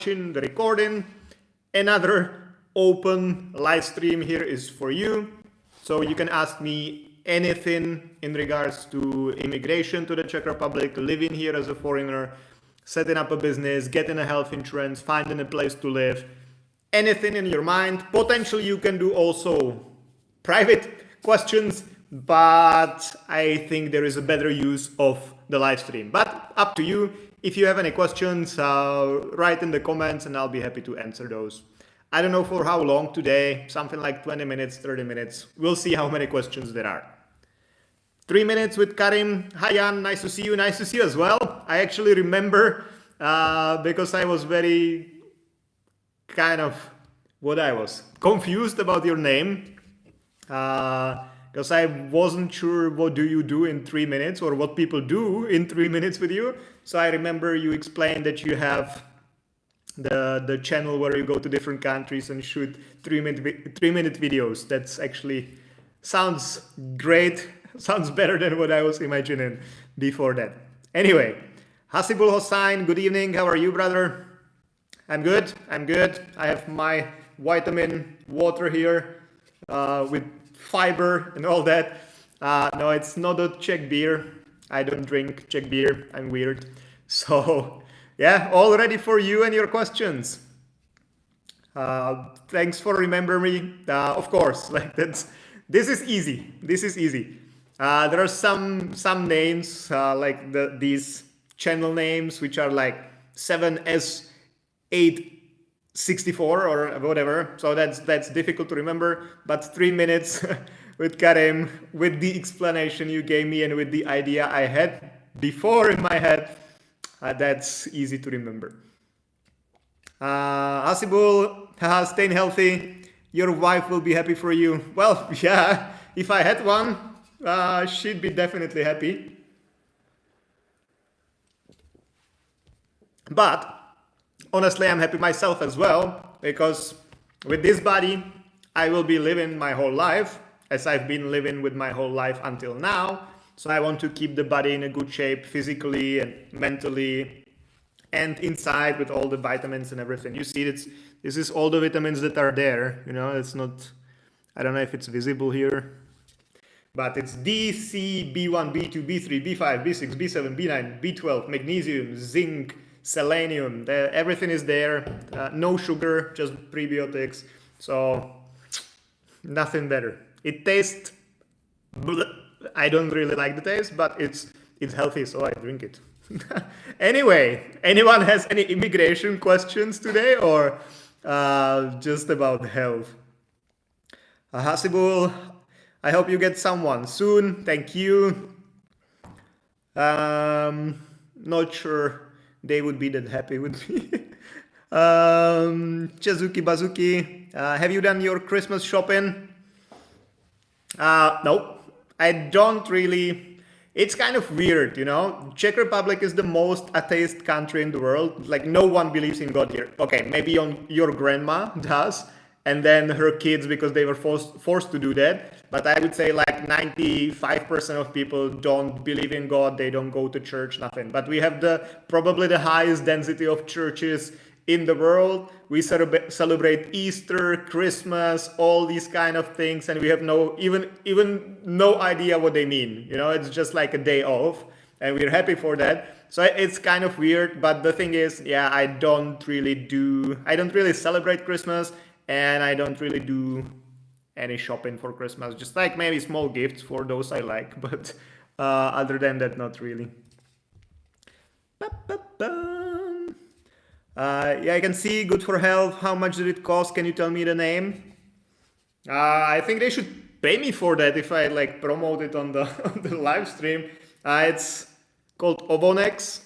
watching the recording. Another open live stream here is for you. So you can ask me anything in regards to immigration to the Czech Republic, living here as a foreigner, setting up a business, getting a health insurance, finding a place to live, anything in your mind. Potentially you can do also private questions, but I think there is a better use of the live stream. But up to you. If you have any questions, write in the comments and I'll be happy to answer those. I don't know for how long today, something like 20 minutes, 30 minutes. We'll see how many questions there are. 3 minutes with Karim. Hi Jan, nice to see you. Nice to see you as well. I actually remember because I was very kind of confused about your name. Because I wasn't sure what do you do in 3 minutes or what people do in 3 minutes with you. So I remember you explained that you have the channel where you go to different countries and shoot 3 minute videos. That's actually sounds great. Sounds better than what I was imagining before that. Anyway, Hasibul Hossain, good evening. How are you, brother? I'm good. I'm good. I have my vitamin water here with fiber and all that. No, it's not a Czech beer. I don't drink Czech beer. I'm weird. So yeah, all ready for you and your questions. Thanks for remembering me. Of course, like this is easy. This is easy. There are some names like these channel names which are like 7S864 or whatever. So that's difficult to remember. But 3 minutes with Karim, with the explanation you gave me and with the idea I had before in my head, that's easy to remember. Hasibul, staying healthy. Your wife will be happy for you. Well, yeah, if I had one, she'd be definitely happy. But honestly, I'm happy myself as well, because with this body, I will be living my whole life as I've been living with my whole life until now. So I want to keep the body in a good shape physically and mentally and inside with all the vitamins and everything. You see, this is all the vitamins that are there. You know, it's not, I don't know if it's visible here, but it's D, C, B1, B2, B3, B5, B6, B7, B9, B12, magnesium, zinc, selenium, everything is there. No sugar, just prebiotics. So nothing better. It tastes, I don't really like the taste, but it's healthy, so I drink it. Anyway, anyone has any immigration questions today or just about health? Hasibul, I hope you get someone soon. Thank you. Not sure they would be that happy with me. Chazuki Bazuki, have you done your Christmas shopping? No, I don't really. It's kind of weird, you know. Czech Republic is the most atheist country in the world. Like, no one believes in God here. Okay, maybe your grandma does, and then her kids because they were forced to do that. But I would say like 95% of people don't believe in God. They don't go to church, nothing. But we have probably the highest density of churches in the world. We celebrate Easter, Christmas, all these kind of things, and we have even no idea what they mean. You know, it's just like a day off, and we're happy for that. So it's kind of weird, but the thing is, yeah, I don't really celebrate Christmas, and I don't really do any shopping for Christmas. Just like maybe small gifts for those I like, but other than that, not really. Yeah, I can see. Good for health. How much did it cost? Can you tell me the name? I think they should pay me for that if I like promote it on the on the live stream. It's called Ovonex.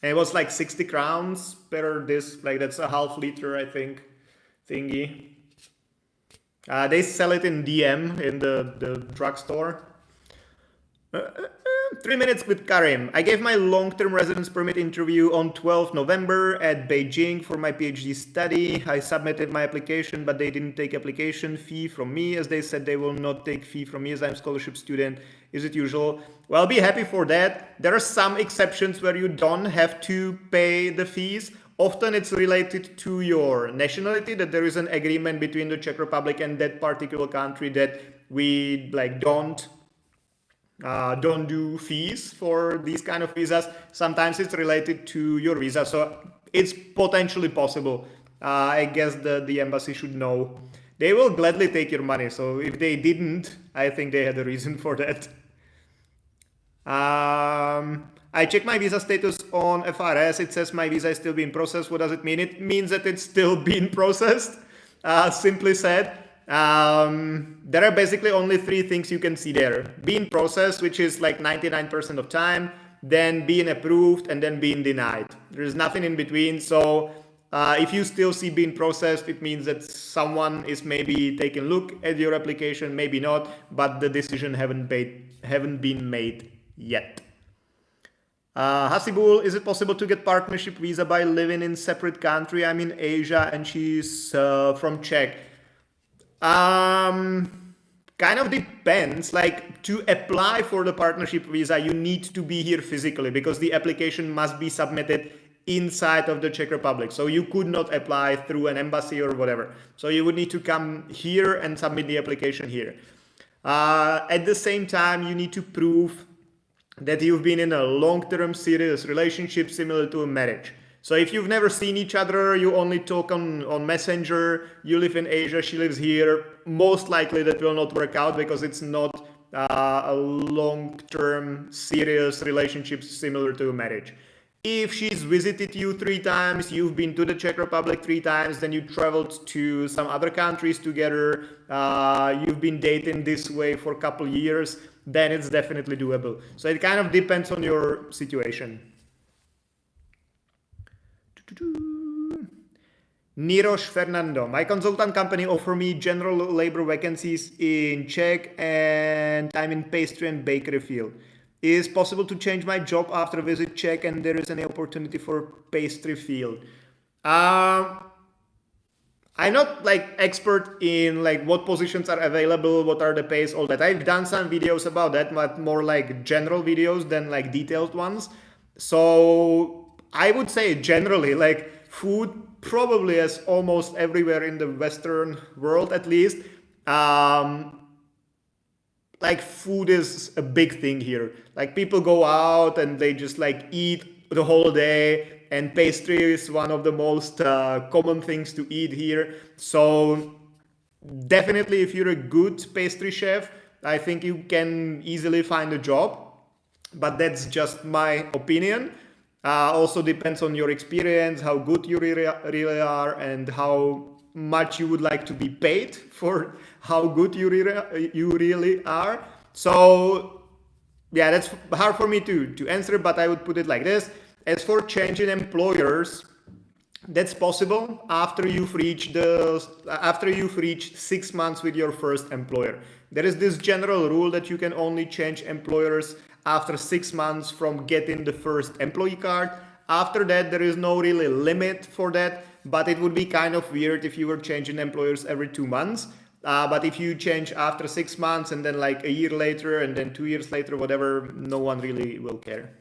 It was like 60 crowns per this. Like that's a half liter, I think, thingy. They sell it in DM in the drugstore. 3 minutes with Karim. I gave my long-term residence permit interview on 12 November at Beijing for my PhD study. I submitted my application, but they didn't take application fee from me, as they said they will not take fee from me as I'm a scholarship student. Is it usual? Well, be happy for that. There are some exceptions where you don't have to pay the fees. Often it's related to your nationality, that there is an agreement between the Czech Republic and that particular country that we like don't do fees for these kind of visas. Sometimes it's related to your visa, so it's potentially possible. I guess the embassy should know. They will gladly take your money, so if they didn't, I think they had a reason for that. I check my visa status on FRS. It says my visa is still being processed. What does it mean? It means that it's still being processed. Simply said, there are basically only three things you can see there: being processed, which is like 99% of time, then being approved, and then being denied. There's nothing in between. So if you still see being processed, it means that someone is maybe taking a look at your application, maybe not, but the decision haven't been made yet. Hasibul, is it possible to get partnership visa by living in separate country? I'm in Asia and she's from Czech. Kind of depends. Like, to apply for the partnership visa, you need to be here physically because the application must be submitted inside of the Czech Republic. So you could not apply through an embassy or whatever. So you would need to come here and submit the application here. At the same time, you need to prove that you've been in a long-term serious relationship similar to a marriage. So if you've never seen each other, you only talk on Messenger, you live in Asia, she lives here, most likely that will not work out because it's not a long-term serious relationship similar to a marriage. If she's visited you 3 times, you've been to the Czech Republic 3 times, then you traveled to some other countries together, you've been dating this way for a couple years, then it's definitely doable. So it kind of depends on your situation. Nirosh Fernando, my consultant company offer me general labor vacancies in Czech and I'm in pastry and bakery field. Is possible to change my job after visit Czech and there is any opportunity for pastry field? I'm not like expert in like what positions are available, what are the pays, all that. I've done some videos about that, but more like general videos than like detailed ones. So I would say generally like food probably as almost everywhere in the Western world at least. Like food is a big thing here. Like people go out and they just like eat the whole day, and pastry is one of the most common things to eat here. So definitely if you're a good pastry chef, I think you can easily find a job, but that's just my opinion. Also depends on your experience, how good you really are, and how much you would like to be paid for how good you really are. So yeah, that's hard for me to answer, but I would put it like this. As for changing employers, that's possible after you've reached 6 months with your first employer. There is this general rule that you can only change employers after 6 months from getting the first employee card. After that, there is no really limit for that, but it would be kind of weird if you were changing employers every 2 months. But if you change after 6 months and then like a year later and then 2 years later, whatever, no one really will care.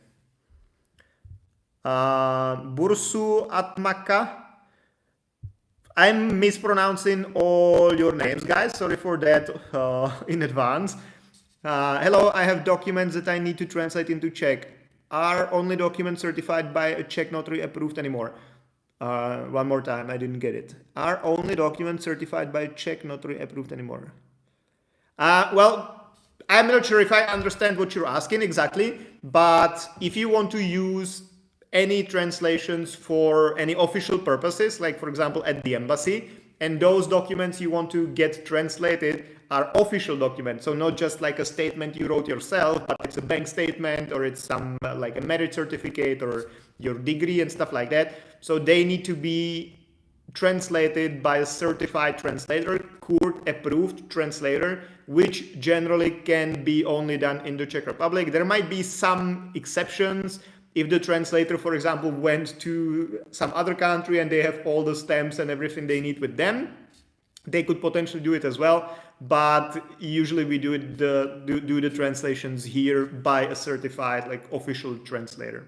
Bursu Atmaka. I'm mispronouncing all your names, guys. Sorry for that in advance. Hello, I have documents that I need to translate into Czech. Are only documents certified by a Czech notary approved anymore? One more time, I didn't get it. Are only documents certified by a Czech notary approved anymore? Well, I'm not sure if I understand what you're asking exactly, but if you want to use any translations for any official purposes, like for example at the embassy, and those documents you want to get translated are official documents, so not just like a statement you wrote yourself, but it's a bank statement or it's some like a marriage certificate or your degree and stuff like that. So they need to be translated by a certified translator, court approved translator, which generally can be only done in the Czech Republic. There might be some exceptions. If the translator, for example, went to some other country and they have all the stamps and everything they need with them, they could potentially do it as well. But usually we do the translations here by a certified, like official translator.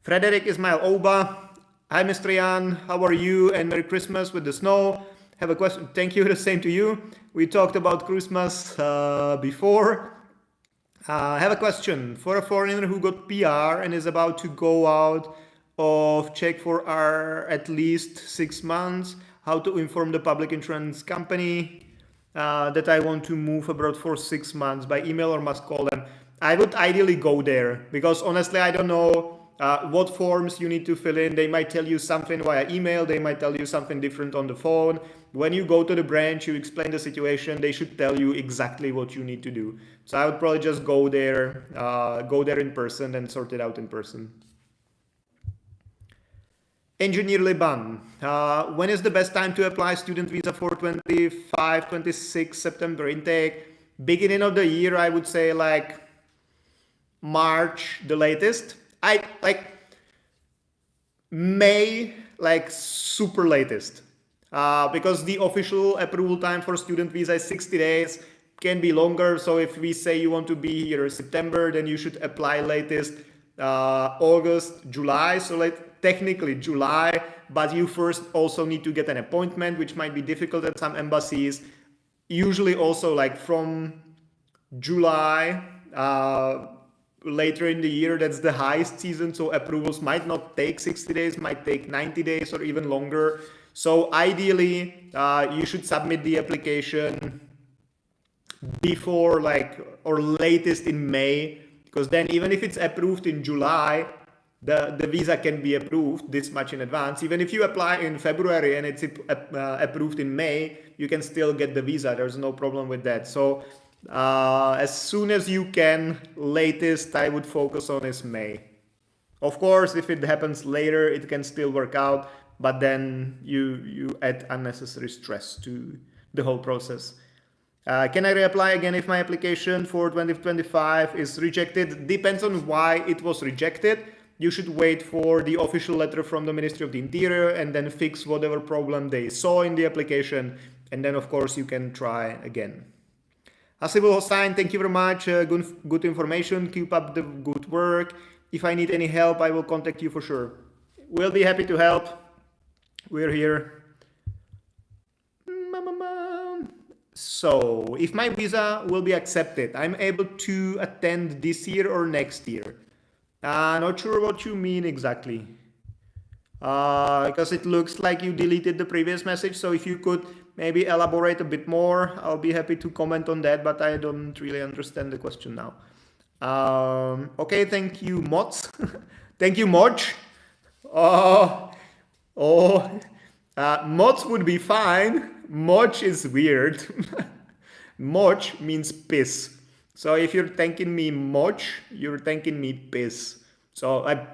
Frederick Ismail Oba. Hi, Mr. Jan. How are you? And Merry Christmas with the snow. Have a question. Thank you. The same to you. We talked about Christmas before. Have a question for a foreigner who got PR and is about to go out of Czech for at least 6 months. How to inform the public insurance company that I want to move abroad for 6 months by email or must call them? I would ideally go there because honestly, I don't know what forms you need to fill in. They might tell you something via email. They might tell you something different on the phone. When you go to the branch, you explain the situation. They should tell you exactly what you need to do. So I would probably just go there in person and sort it out in person. Engineer Liban, when is the best time to apply student visa for 25, 26 September intake? Beginning of the year, I would say like March, the latest. I like May, like super latest, because the official approval time for student visa is 60 days, can be longer. So if we say you want to be here in September, then you should apply latest August, July. So like technically July, but you first also need to get an appointment, which might be difficult at some embassies. Usually also like from July, later in the year, that's the highest season, so approvals might not take 60 days, might take 90 days or even longer. So ideally, you should submit the application before or latest in May, because then even if it's approved in July, the visa can be approved this much in advance. Even if you apply in February and it's approved in May, you can still get the visa. There's no problem with that. So as soon as you can, latest I would focus on is May. Of course, if it happens later, it can still work out, but then you add unnecessary stress to the whole process. Can I reapply again if my application for 2025 is rejected? Depends on why it was rejected. You should wait for the official letter from the Ministry of the Interior and then fix whatever problem they saw in the application. And then of course you can try again. Hasibul Hossain, thank you very much. Good information. Keep up the good work. If I need any help, I will contact you for sure. We'll be happy to help. We're here. So, if my visa will be accepted, I'm able to attend this year or next year. Not sure what you mean exactly. Because it looks like you deleted the previous message. So if you could maybe elaborate a bit more, I'll be happy to comment on that, but I don't really understand the question now. Okay, thank you, Mots. Thank you, Moch. Mots would be fine. Moch is weird. Moch means piss. So if you're thanking me Moch, you're thanking me piss. So I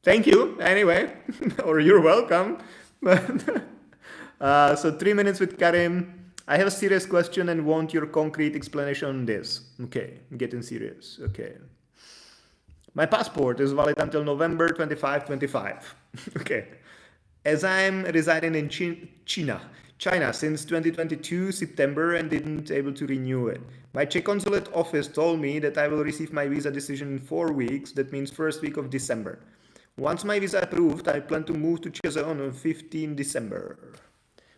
thank you anyway, or you're welcome. So 3 minutes with Karim. I have a serious question and want your concrete explanation on this. Okay, I'm getting serious. Okay. My passport is valid until November 25, 25. Okay. As I'm residing in China since 2022 September and didn't able to renew it. My Czech consulate office told me that I will receive my visa decision in 4 weeks. That means first week of December. Once my visa approved, I plan to move to Czech on 15 December.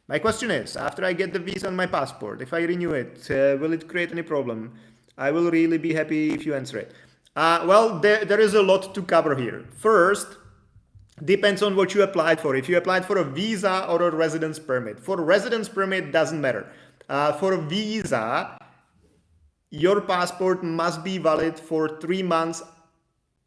My question is, after I get the visa on my passport, if I renew it, will it create any problem? I will really be happy if you answer it. Well, there is a lot to cover here. First, depends on what you applied for. If you applied for a visa or a residence permit. For a residence permit, doesn't matter. For a visa, your passport must be valid for 3 months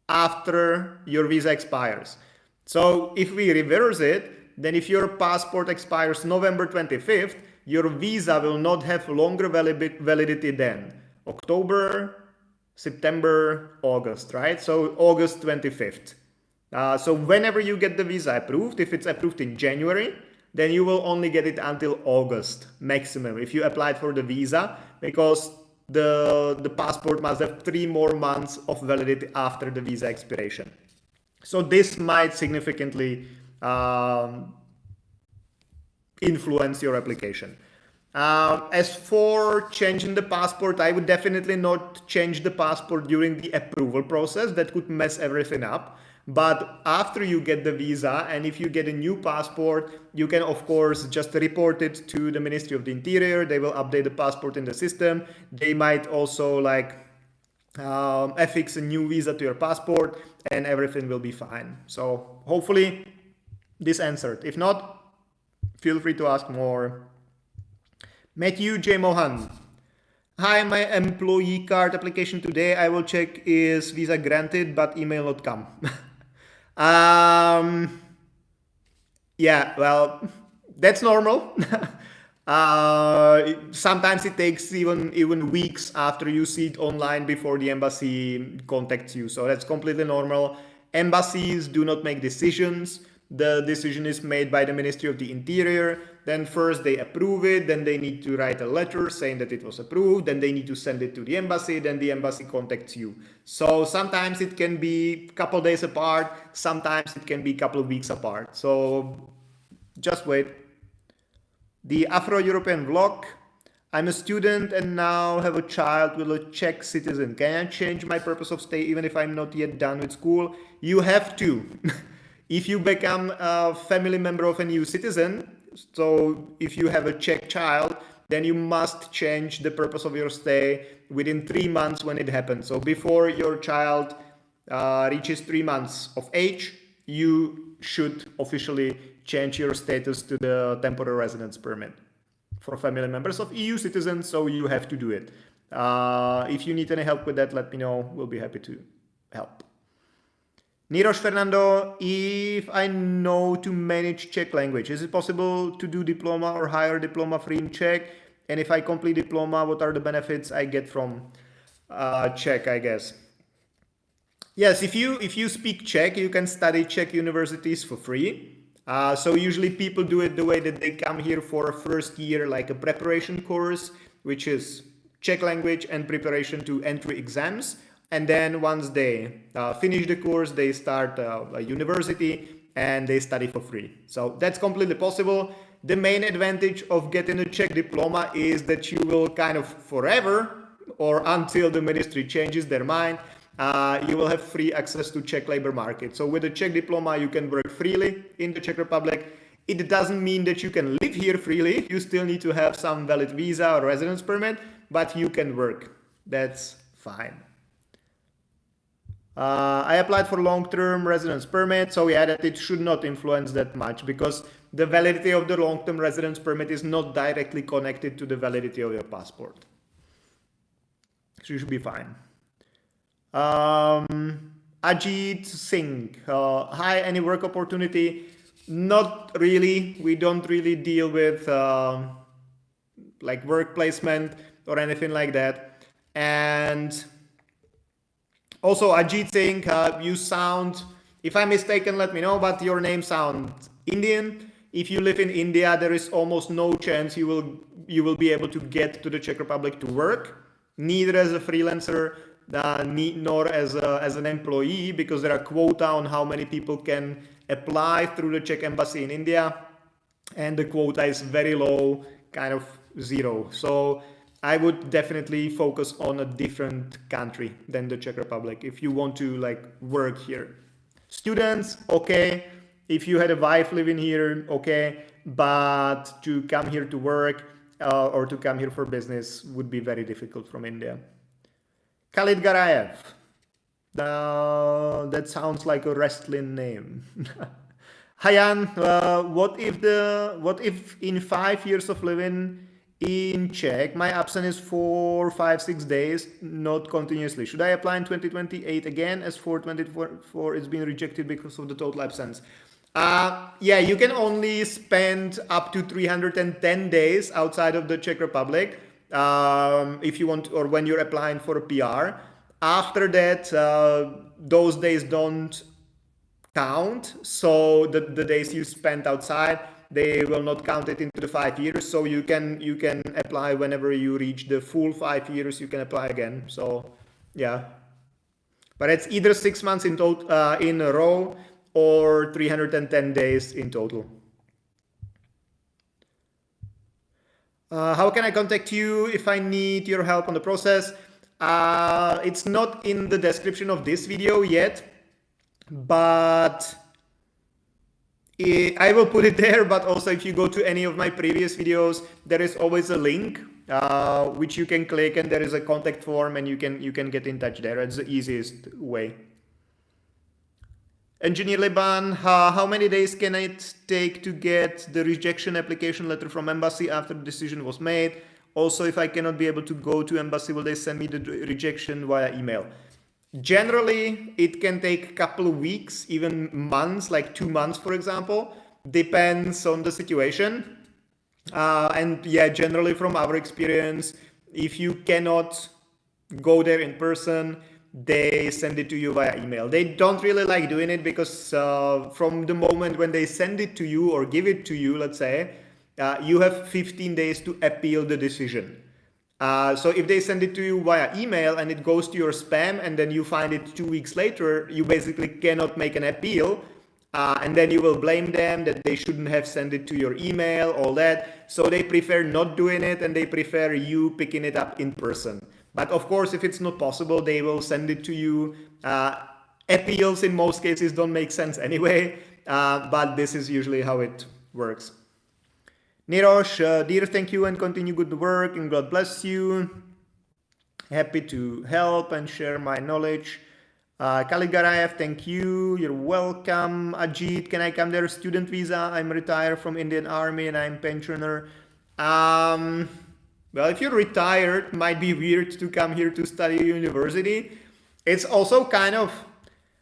after your visa expires. So if we reverse it, then if your passport expires November 25th, your visa will not have longer validity than October, September, August, right? So August 25th. So whenever you get the visa approved, if it's approved in January, then you will only get it until August maximum if you applied for the visa, because the passport must have 3 more months of validity after the visa expiration. So this might significantly influence your application. As for changing the passport, I would definitely not change the passport during the approval process. That could mess everything up. But after you get the visa, and if you get a new passport, you can of course just report it to the Ministry of the Interior. They will update the passport in the system. They might also like affix a new visa to your passport, and everything will be fine. So hopefully this answered. If not, feel free to ask more. Matthew J. Mohan. Hi, my employee card application today. I will check is visa granted, but email not come. Yeah, well, that's normal. Sometimes it takes even weeks after you see it online before the embassy contacts you. So that's completely normal. Embassies do not make decisions. The decision is made by the Ministry of the Interior. Then first they approve it, then they need to write a letter saying that it was approved, then they need to send it to the embassy, then the embassy contacts you. So sometimes it can be a couple days apart, sometimes it can be a couple of weeks apart. So just wait. The Afro-European vlog. I'm a student and now have a child with a Czech citizen. Can I change my purpose of stay even if I'm not yet done with school? You have to. If you become a family member of a new citizen, so if you have a Czech child, then you must change the purpose of your stay within 3 months when it happens. So before your child reaches 3 months of age, you should officially change your status to the temporary residence permit for family members of EU citizens, so you have to do it. If you need any help with that, let me know. We'll be happy to help. Nirosh Fernando, if I know to manage Czech language, is it possible to do diploma or higher diploma free in Czech? And if I complete diploma, what are the benefits I get from Czech, I guess? Yes, if you speak Czech, you can study Czech universities for free. So usually people do it the way that they come here for a first year, like a preparation course, which is Czech language and preparation to entry exams. And then once they finish the course, they start a university and they study for free. So that's completely possible. The main advantage of getting a Czech diploma is that you will kind of forever, or until the ministry changes their mind, you will have free access to Czech labor market. So with a Czech diploma, you can work freely in the Czech Republic. It doesn't mean that you can live here freely. You still need to have some valid visa or residence permit, but you can work. That's fine. I applied for long-term residence permit, so yeah, that it should not influence that much because the validity of the long-term residence permit is not directly connected to the validity of your passport. So you should be fine. Ajit Singh, hi, any work opportunity? Not really. We don't really deal with like work placement or anything like that. And also, Ajit Singh, you sound, if I'm mistaken, let me know, but your name sounds Indian. If you live in India, there is almost no chance you will be able to get to the Czech Republic to work, neither as a freelancer nor as an employee, because there are quota on how many people can apply through the Czech embassy in India, and the quota is very low, kind of zero. So I would definitely focus on a different country than the Czech Republic if you want to like work here. Students, okay. If you had a wife living here, okay. But to come here to work or to come here for business would be very difficult from India. Khalid Garayev. That sounds like a wrestling name. Hayan, what if in 5 years of living in Czech, my absence is for 5-6 days, not continuously? Should I apply in 2028 again, as for 2024 it's been rejected because of the total absence? Yeah, you can only spend up to 310 days outside of the Czech Republic if you want, or when you're applying for a PR. After that, those days don't count. So the days you spent outside, they will not count it into the 5 years. So you can apply whenever you reach the full 5 years. You can apply again. So yeah, but it's either 6 months in a row or 310 days in total. How can I contact you if I need your help on the process? It's not in the description of this video yet. but I will put it there, but also if you go to any of my previous videos, there is always a link which you can click, and there is a contact form, and you can get in touch there. It's the easiest way. Engineer Liban, how many days can it take to get the rejection application letter from embassy after the decision was made? Also, if I cannot be able to go to embassy, will they send me the rejection via email? Generally, it can take a couple of weeks, even months, like 2 months, for example. Depends on the situation. And yeah, generally from our experience, if you cannot go there in person, they send it to you via email. They don't really like doing it because from the moment when they send it to you or give it to you, let's say, you have 15 days to appeal the decision. So if they send it to you via email and it goes to your spam and then you find it 2 weeks later, you basically cannot make an appeal. And then you will blame them that they shouldn't have sent it to your email, all that. So they prefer not doing it, and they prefer you picking it up in person. But of course, if it's not possible, they will send it to you. Appeals in most cases don't make sense anyway, but this is usually how it works. Nirosh, dear, thank you and continue good work, and God bless you. Happy to help and share my knowledge. Khalid Garayev, thank you. You're welcome. Ajit, can I come there? Student visa. I'm retired from Indian Army and I'm pensioner. Well, if you're retired, it might be weird to come here to study university. It's also kind of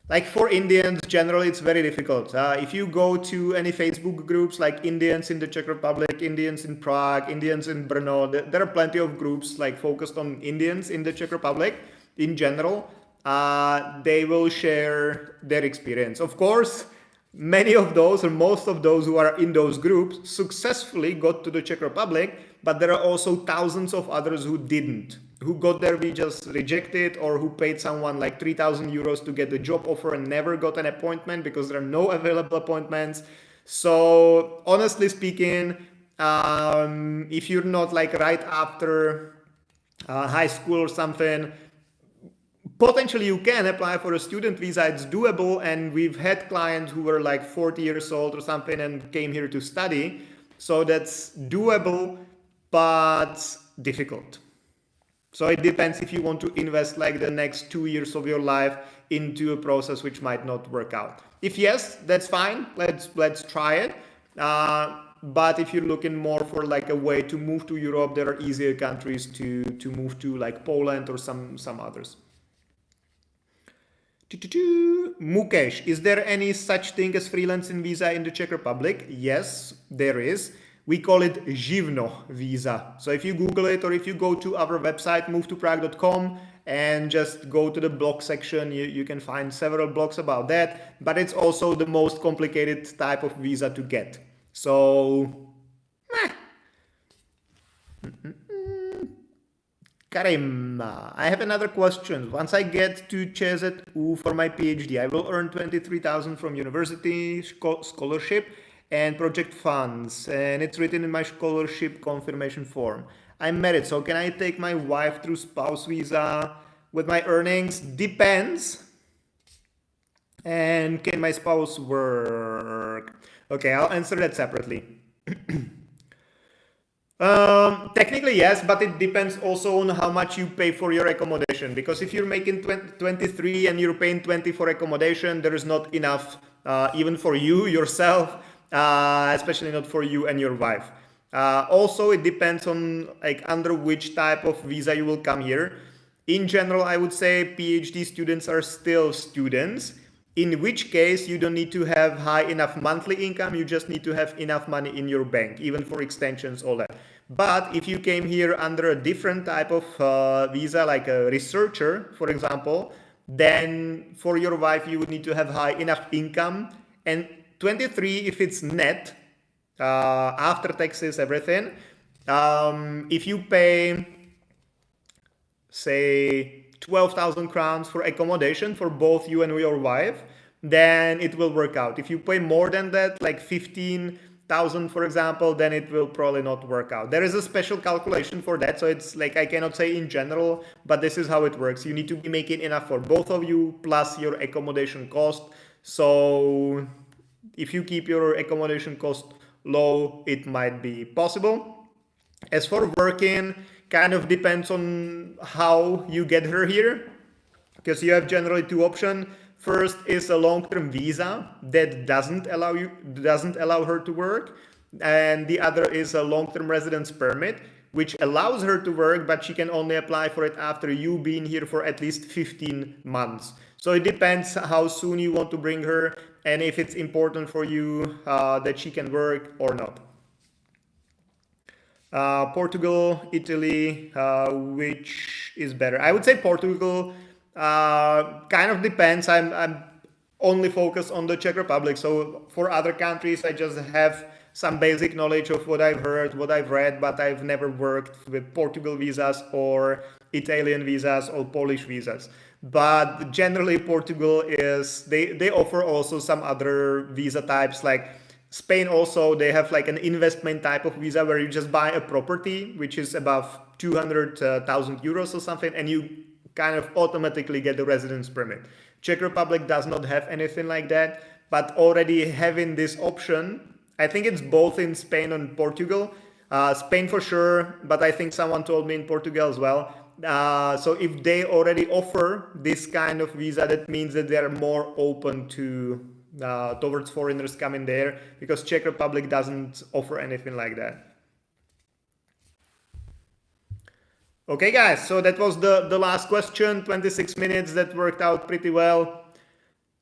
like for Indians, generally, it's very difficult. If you go to any Facebook groups like Indians in the Czech Republic, Indians in Prague, Indians in Brno, there are plenty of groups like focused on Indians in the Czech Republic in general. They will share their experience. Of course, many of those or most of those who are in those groups successfully got to the Czech Republic, but there are also thousands of others who didn't, who got their visas rejected, or who paid someone like 3,000 euros to get a job offer and never got an appointment because there are no available appointments. So honestly speaking, if you're not like right after high school or something, potentially you can apply for a student visa. It's doable, and we've had clients who were like 40 years old or something and came here to study. So that's doable, but difficult. So it depends if you want to invest like the next 2 years of your life into a process which might not work out. If yes, that's fine. Let's try it. But if you're looking more for like a way to move to Europe, there are easier countries to move to, like Poland or some others. Mukesh, is there any such thing as freelancing visa in the Czech Republic? Yes, there is. We call it Zivno visa. So if you Google it, or if you go to our website, movetoprague.com, and just go to the blog section, you can find several blogs about that. But it's also the most complicated type of visa to get. So, Karim, I have another question. Once I get to CZU for my PhD, I will earn 23,000 from university scholarship and project funds, and it's written in my scholarship confirmation form. I'm married, so can I take my wife through spouse visa with my earnings? Depends. And can my spouse work? Okay, I'll answer that separately. Technically yes, but it depends also on how much you pay for your accommodation, because if you're making 23 and you're paying 20 for accommodation, there is not enough even for you yourself, especially not for you and your wife. Also, it depends on like under which type of visa you will come here. In general, I would say PhD students are still students, in which case you don't need to have high enough monthly income, you just need to have enough money in your bank, even for extensions, all that. But if you came here under a different type of visa, like a researcher, for example, then for your wife, you would need to have high enough income. And 23, if it's net, after taxes, everything, if you pay, say, 12,000 crowns for accommodation for both you and your wife, then it will work out. If you pay more than that, like 15,000, for example, then it will probably not work out. There is a special calculation for that, so it's like I cannot say in general, but this is how it works. You need to be making enough for both of you plus your accommodation cost. So if you keep your accommodation cost low, it might be possible. As for working, kind of depends on how you get her here, because you have generally two options. First is a long-term visa that doesn't allow her to work, and the other is a long-term residence permit, which allows her to work, but she can only apply for it after you've been here for at least 15 months. So it depends how soon you want to bring her and if it's important for you that she can work or not. Portugal, Italy, which is better? I would say Portugal. Kind of depends. I'm only focused on the Czech Republic. So for other countries, I just have some basic knowledge of what I've heard, what I've read, but I've never worked with Portugal visas or Italian visas or Polish visas. But generally Portugal is, they offer also some other visa types, like Spain also, they have like an investment type of visa where you just buy a property, which is above 200,000 euros or something, and you kind of automatically get the residence permit. Czech Republic does not have anything like that, but already having this option, I think it's both in Spain and Portugal. Spain for sure, but I think someone told me in Portugal as well. So if they already offer this kind of visa, that means that they're more open to towards foreigners coming there, because Czech Republic doesn't offer anything like that. Okay guys, so that was the last question, 26 minutes, that worked out pretty well.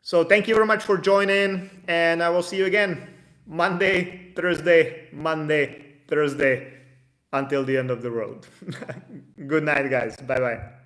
So thank you very much for joining, and I will see you again Monday, Thursday, Monday, Thursday, until the end of the world. Good night guys, bye bye.